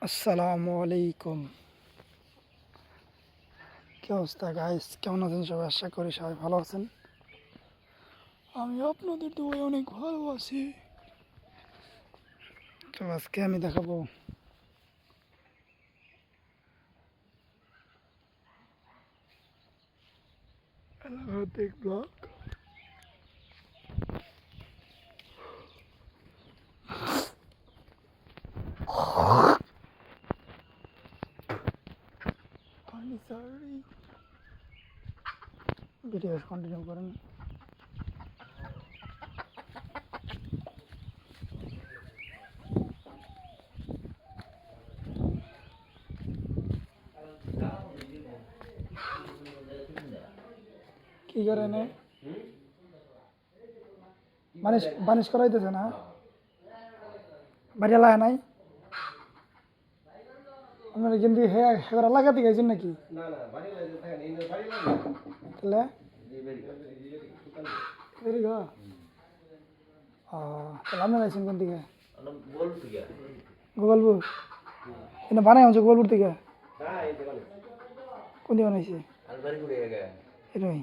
আসসালামু আলাইকুম। কি অবস্থা গাইস, কেমন আছেন সবাই? আশা করি সবাই ভালো আছেন। আমি আপনাদের দোয়ায় অনেক ভালো আছি। তো আজকে আমি দেখাবো এলাকাতে ব্লগ। ভিডিও কন্টিনিউ করেন। কি করে নে বানিশ বানিশ করাইতেছে না, বাড়ি এলাকা নাই আপনারা কিন্তু হেবার এলাকাতে গেছেন নাকি? তাহলে ভেরি গো তাহলে আপনারা আছেন কোন দিকে? গোপালপুর। এটা বানাই হচ্ছে গোপালপুর থেকে? কোন দিকে বানাইছে এটাই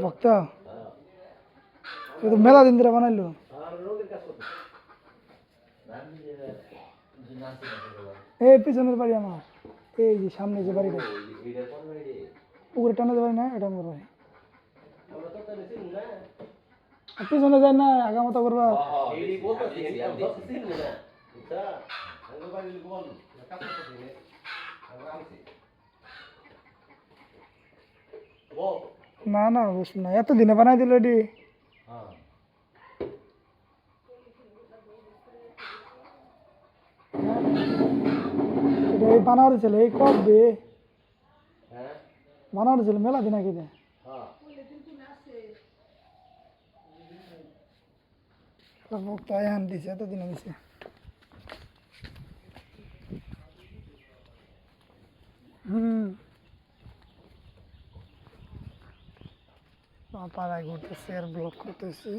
ভক্ত? মেলা দিন ধরে বানাইলো। এই পিছনের বাড়ি আমার, এই যে সামনে যে বাড়িটা পুকুরে টানা যাবে না, এটা আমার বাড়ি। পিছনে যায় না, আগামতা করবা। না না বুঝছি না, এত দিনে বানাই দিল এটি। বানাবার ছিল এই কবে বানাবার ছিল, মেলা দিন আগে দিছে, এতদিন দিছে। পাড়ায় ঘুরতেছি আর ব্লগ করতেছি।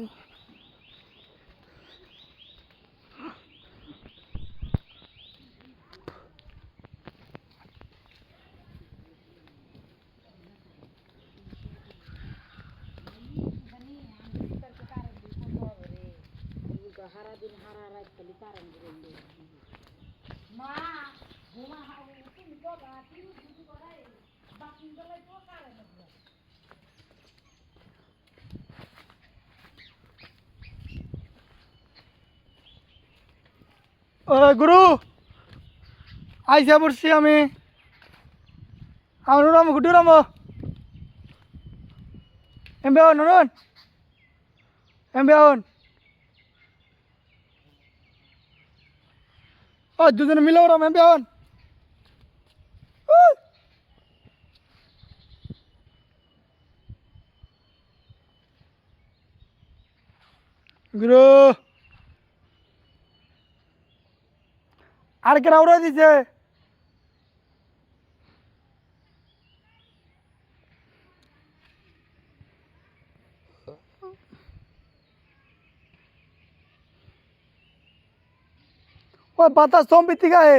গুরু আইসা পড়ছি আমি, নুরাম গুটুরাম এমবে নুন এমবে ও দুজনে মিলে ওরাম এমবে গুরু আর কেরা উড়াই দিছে। ও বাতাস সম্পিতি গায়ে